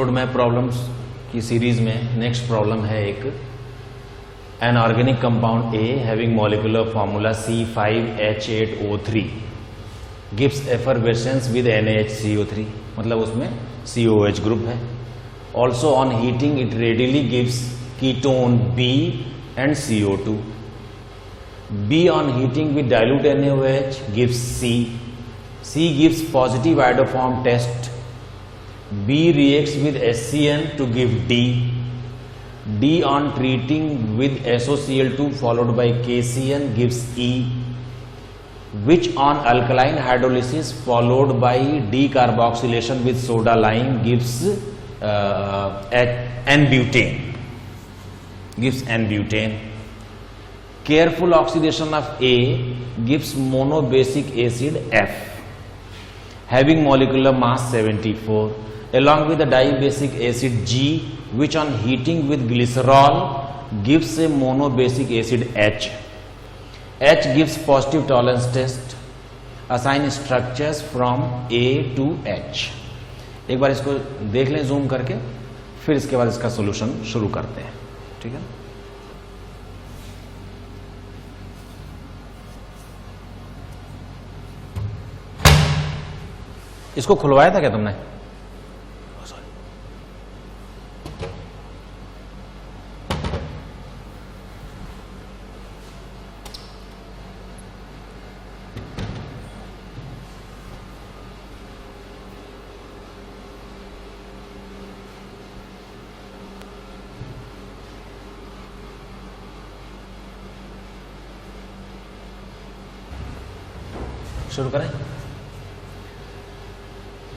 Road map problems की series में next problem है एक an organic compound A having molecular formula C5H8O3 gives effervescence with NaHCO3, मतलब उसमें COH ग्रुप है. Also on heating it readily gives ketone B and CO2. B on heating with dilute NaOH gives C. C gives positive iodoform test. B reacts with HCN to give D. D on treating with SOCl2 followed by KCN gives E. Which on alkaline hydrolysis followed by decarboxylation with soda lime gives N-butane. Gives N-butane. Careful oxidation of A gives monobasic acid F having molecular mass 74 along with the dibasic acid G, which on heating with glycerol gives a monobasic acid H. H gives positive tolerance test. Assign structures from A to H. एक बार इसको देख लें zoom करके, फिर इसके बाद इसका solution शुरू करते हैं. ठीक है. इसको खुलवाया था क्या तुमने? शुरू करें.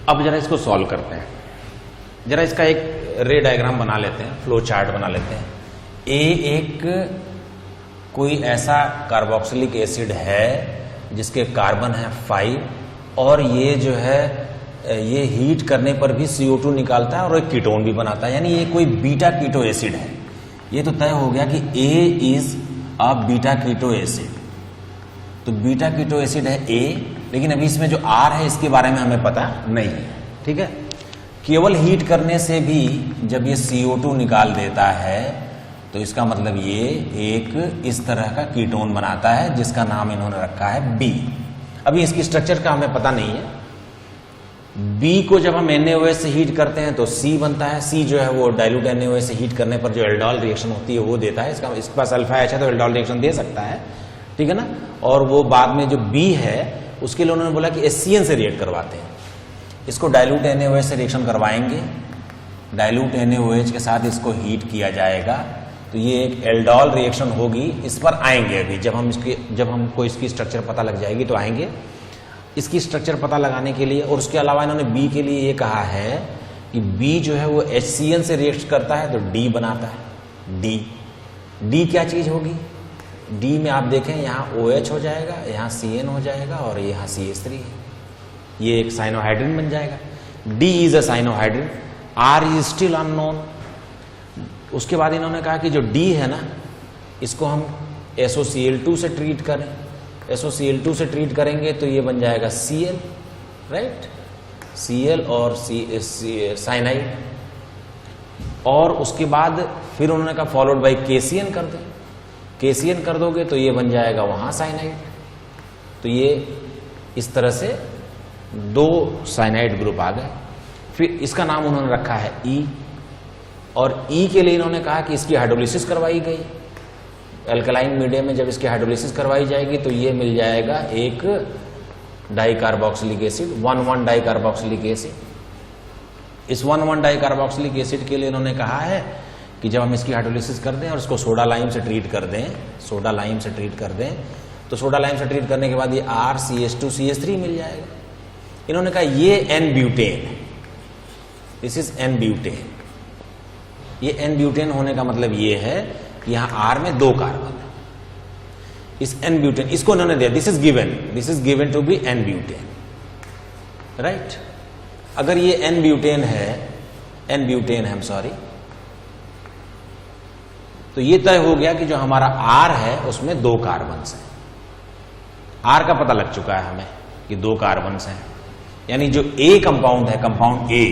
अब जरा इसको सॉल्व करते हैं. जरा इसका एक रे डायग्राम बना लेते हैं, फ्लो चार्ट बना लेते हैं. ए एक कोई ऐसा कार्बोक्सिलिक एसिड है जिसके कार्बन है 5 और ये जो है ये हीट करने पर भी CO2 निकालता है और एक कीटोन भी बनाता है, यानी ये कोई बीटा कीटो एसिड है. ये तो तय हो गया कि A is a beta keto acid. तो बीटा कीटो एसिड है A, लेकिन अभी इसमें जो R है इसके बारे में हमें पता नहीं है. ठीक है. केवल हीट करने से भी जब ये CO2 निकाल देता है तो इसका मतलब ये एक इस तरह का कीटोन बनाता है जिसका नाम इन्होंने रखा है B. अभी इसकी स्ट्रक्चर का हमें पता नहीं है. B को जब हम NaOH से हीट करते हैं तो C बनता है. C जो है वो डाइल्यूट NaOH से हीट करने पर जो एल्डोल रिएक्शन होती है वो देता है. इसके पास अल्फा H है तो एल्डोल रिएक्शन दे सकता है. ठीक है ना. और वो बाद में जो B है उसके लिए उन्होंने बोला कि HCN से रिएक्ट करवाते हैं. इसको डाइल्यूट NaOH से रिएक्शन करवाएंगे. डाइल्यूट NaOH के साथ इसको हीट किया जाएगा तो ये एक एल्डोल रिएक्शन होगी. इस पर आएंगे अभी जब हमको इसकी स्ट्रक्चर पता लग जाएगी तो आएंगे. इसकी स्ट्रक्चर पता लगाने के लिए और उसके अलावा इन्होंने B के लिए ये कहा है कि B जो है वो HCN से रिएक्ट करता है तो D बनाता है. D क्या चीज होगी? D में आप देखें यहाँ OH हो जाएगा, यहाँ CN हो जाएगा और यहाँ CH3 है. ये एक साइनोहाइड्रिन बन जाएगा. D is a cyanohydrin. R is still unknown. उसके बाद इन्होंने कहा कि जो D है ना इसको हम SOCl2 से ट्रीट करें. SOCl2 से ट्रीट करेंगे तो ये बन जाएगा Cl, राइट. Cl और साइनाइड. और उसके बाद फिर उन्होंने कहा फॉलोड बाय KCN कर दें. KCN कर दोगे तो ये बन जाएगा वहां साइनाइड. तो ये इस तरह से 2 साइनाइड ग्रुप आ गए. फिर इसका नाम उन्होंने रखा है E. और E के लिए इन्होंने कहा कि इसकी हाइड्रोलिसिस करवाई गई. अल्कलाइन मीडियम में जब इसकी हाइड्रोलिसिस करवाई जाएगी तो ये मिल जाएगा एक डाइकार्बोक्सिलिक एसिड, 1,1 डाइकार्बोक्सिलिक एसिड. इस 1,1 डाइकार्बोक्सिलिक एसिड के लिए इन्होंने कहा है कि जब हम इसकी हाइड्रोलिसिस कर दें और इसको सोडा लाइम से ट्रीट कर दें, तो सोडा लाइम से ट्रीट करने के बाद ये RCH2CH3 मिल जाएगा. इन्होंने कहा ये N-ब्यूटेन है. This is N butane. ये N-ब्यूटेन होने का मतलब ये है कि यहां R में 2 कार्बन है. इस N-ब्यूटेन इसको इन्होंने दिया, this is given to be N butane, right. अगर ये N-ब्यूटेन है, तो ये तय हो गया कि जो हमारा R है उसमें 2 कार्बन हैं. R का पता लग चुका है हमें कि 2 कार्बन हैं. यानी जो A कंपाउंड है, कंपाउंड A,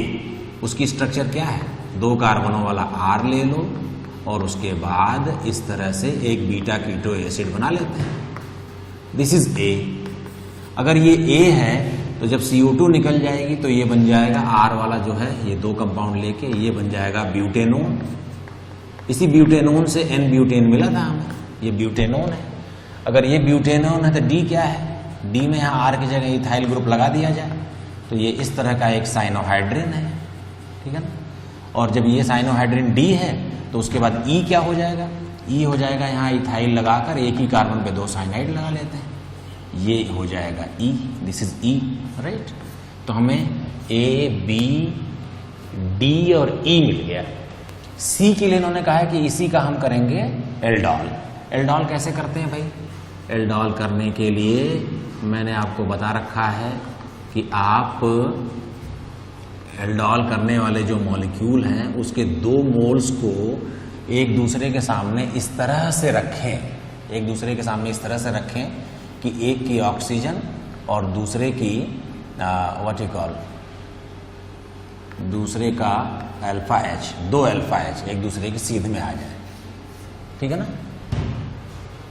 उसकी स्ट्रक्चर क्या है, 2 कार्बनों वाला R ले लो और उसके बाद इस तरह से एक बीटा कीटो एसिड बना लेते हैं। This is A। अगर ये A है तो जब CO2 निकल जाएगी तो ये बन जाएगा R वाला जो है, ये 2 कंपाउंड लेके ये बन जाएगा ब्यूटेनोन। इसी ब्यूटेनोन से N ब्यूटेन मिला था हमें, ये ब्यूटेनोन है। अगर ये ब्यूटेनोन है तो D क्या है, D में यहाँ R की जगह इथाइल ग्रुप लगा दिया जाए तो ये इस तरह का एक साइनोहाइड्रिन है, ठीक है ना। और जब ये साइनोहाइड्रिन D है तो उसके बाद E क्या हो जाएगा, E हो जाएगा, यहाँ इथाइल लगाकर एक ही कार्बन पे 2 साइनाइड लगा लेते हैं, ये हो जाएगा E। This is E, right. तो हमें A, B, D और E मिल गया। C के लिए इन्होंने कहा है कि इसी का हम करेंगे एल्डॉल। एल्डॉल कैसे करते हैं भाई, एल्डॉल करने के लिए मैंने आपको बता रखा है कि आप एल्डॉल करने वाले जो मॉलिक्यूल हैं उसके 2 मोल्स को एक दूसरे के सामने इस तरह से रखें, एक दूसरे के सामने इस तरह से रखें कि एक की ऑक्सीजन और दूसरे की व्हाट यू कॉल, दूसरे का अल्फा H, 2 अल्फा H एक दूसरे की सीध में आ जाए, ठीक है ना।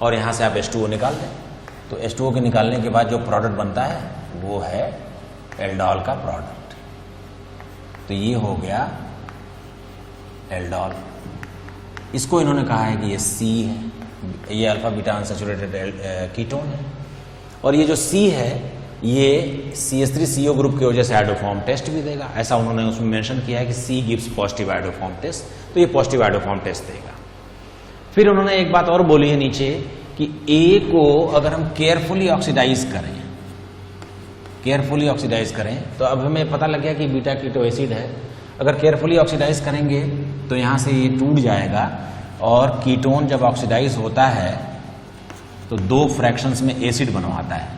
और यहां से आप H2O निकाल दें तो H2O के निकालने के बाद जो प्रोडक्ट बनता है वो है एल्डॉल का प्रोडक्ट। तो ये हो गया एल्डॉल। इसको इन्होंने कहा है कि ये C है, ये अल्फा बीटा अनसैचुरेटेड कीटोन है। और ये जो C है ये CH3CO ग्रुप की वजह से आइडोफॉर्म टेस्ट भी देगा, ऐसा उन्होंने उसमें मेंशन किया है कि C gives positive iodoform test, तो ये पॉजिटिव आइडोफॉर्म टेस्ट देगा। फिर उन्होंने एक बात और बोली है नीचे कि A को अगर हम केयरफुली ऑक्सीडाइज करें, केयरफुली ऑक्सीडाइज करें तो अब हमें पता लग गया कि बीटा कीटो एसिड है। अगर केयरफुली ऑक्सीडाइज करेंगे तो यहां से ये टूट जाएगा और कीटोन जब ऑक्सीडाइज होता है तो 2 फ्रैक्शंस में एसिड बनवाता है।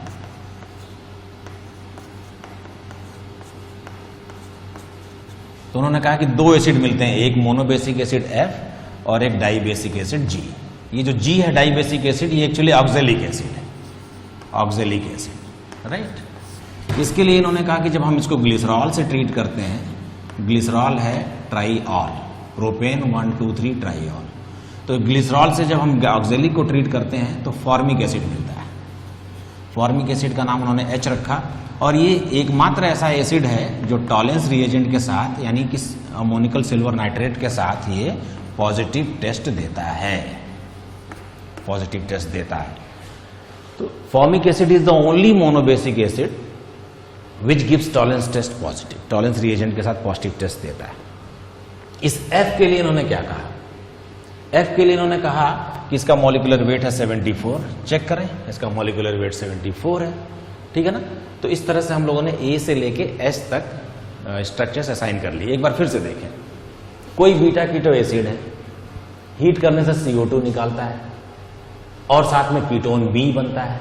तो उन्होंने कहा कि 2 एसिड मिलते हैं, एक मोनोबेसिक एसिड F और एक डाइबेसिक एसिड G। ये जो G है डाइबेसिक एसिड, ये एक्चुअली ऑक्जेलिक एसिड है, ऑक्जेलिक एसिड, राइट। इसके लिए इन्होंने कहा कि जब हम इसको ग्लिसरॉल से ट्रीट करते हैं, ग्लिसरॉल है ट्राईऑल, प्रोपेन 1 2 3 ट्राईऑल, तो ग्लिसरॉल से जब हम ऑक्जेलिक को ट्रीट करते हैं तो फॉर्मिक एसिड मिलता है। फॉर्मिक एसिड का नाम उन्होंने H रखा। और ये एकमात्र ऐसा एसिड है जो टॉलेंस रिएजेंट के साथ, यानी कि अमोनिकल सिल्वर नाइट्रेट के साथ ये पॉजिटिव टेस्ट देता है, पॉजिटिव टेस्ट देता है। तो formic acid is the only monobasic acid which gives Tollens test positive, Tollens reagent के साथ पॉजिटिव टेस्ट देता है। इस F के लिए इन्होंने क्या कहा, F के लिए इन्होंने कहा कि इसका मॉलिक्यूलर वेट है 74, चेक करें इसका मॉलिक्यूलर वेट 74 है, ठीक है ना। तो इस तरह से हम लोगों ने A से लेके H तक स्ट्रक्चर्स असाइन कर लिए। एक बार फिर से देखें, कोई बीटा कीटो एसिड है, हीट करने से CO2 निकालता है और साथ में कीटोन B बनता है।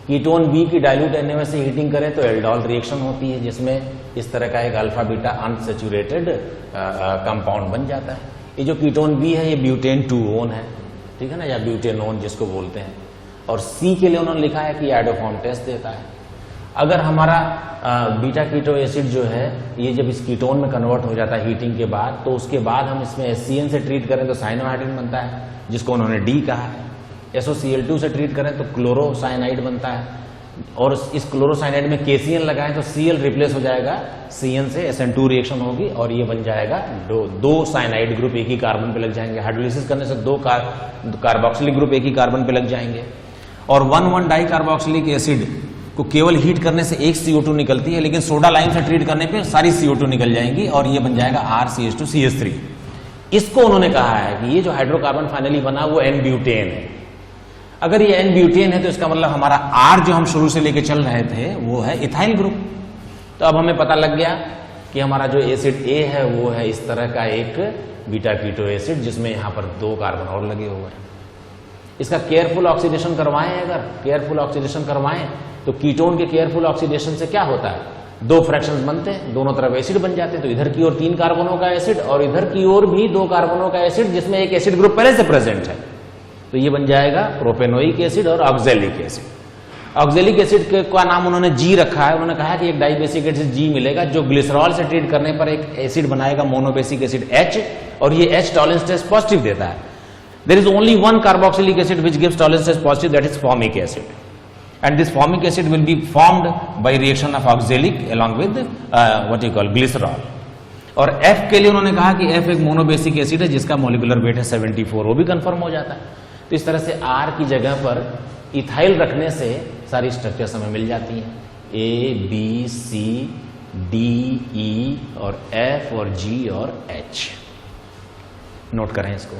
कीटोन B की डाइल्यूट NaOH से हीटिंग करें तो एल्डॉल रिएक्शन होती है जिसमें इस तरह का एक अल्फा बीटा अनसैचुरेटेड कंपाउंड बन जाता है। ये जो कीटोन B है ये ब्यूटेन 2-ओन है, ठीक है ना, या ब्यूटेनोन जिसको बोलते हैं। और C के लिए उन्होंने लिखा है कि आइडोफॉर्म टेस्ट देता है। अगर हमारा बीटा कीटो एसिड जो है ये जब इस कीटोन में कन्वर्ट हो जाता है हीटिंग के बाद, तो उसके बाद हम इसमें HCN से ट्रीट करें तो साइनोहाइड्रिन बनता है जिसको उन्होंने D कहा है। SOCl2 से ट्रीट करें तो क्लोरोसाइनाइड बनता है और इस क्लोरोसाइनाइड में KCN लगाएं तो Cl रिप्लेस हो जाएगा CN से, SN2 रिएक्शन होगी और ये बन जाएगा 2 साइनाइड ग्रुप एक ही कार्बन पे लग जाएंगे। हाइड्रोलिसिस करने से 2 कार्बोक्सिलिक ग्रुप एक ही कार्बन पे लग जाएंगे। और 1,1 डाई कार्बोक्सिलिक एसिड को केवल हीट करने से एक CO2 निकलती है, लेकिन सोडा लाइम से ट्रीट करने पे सारी CO2 निकल जाएंगी और ये बन जाएगा RCH2CH3। इसको उन्होंने कहा है कि ये जो हाइड्रोकार्बन फाइनली बना वो N ब्यूटेन है। अगर ये N ब्यूटेन है तो इसका मतलब हमारा R जो हम शुरू से लेके चल रहे थे वो है इथाइल ग्रुप। तो अब हमें पता लग गया कि हमारा जो एसिड A है वो है इस तरह का एक बीटा कीटो एसिड जिसमें यहां पर 2 कार्बन और लगे हुए हैं। इसका केयरफुल ऑक्सीडेशन करवाएं, अगर केयरफुल ऑक्सीडेशन करवाएं तो कीटोन के केयरफुल ऑक्सीडेशन से क्या होता है, 2 फ्रैक्शंस बनते हैं, दोनों तरफ एसिड बन जाते हैं। तो इधर की ओर 3 कार्बनों का एसिड और इधर की ओर भी 2 कार्बनों का एसिड जिसमें एक एसिड ग्रुप पहले से प्रेजेंट है, तो ये बन जाएगा प्रोपेनोइक एसिड और ऑक्जेलिक एसिड। ऑक्जेलिक एसिड का नाम उन्होंने जी रखा है। उन्होंने कहा कि एक डाइबेसिक एसिड जी मिलेगा जो ग्लिसरॉल से ट्रीट करने पर एक एसिड बनाएगा मोनोबेसिक एसिड H, और ये H टॉलरेंस टेस्ट पॉजिटिव देता है। There is only one carboxylic acid which gives tolerance test positive, that is formic acid, and this formic acid will be formed by reaction of oxalic along with what you call glycerol. और F के लिए उन्होंने कहा कि F एक monobasic acid है जिसका molecular weight है 74, वो भी कंफर्म हो जाता है। तो इस तरह से R की जगह पर इथाइल रखने से सारी स्ट्रक्चर्स हमें मिल जाती हैं, A, B, C, D, E और F और G और H। नोट करें इसको।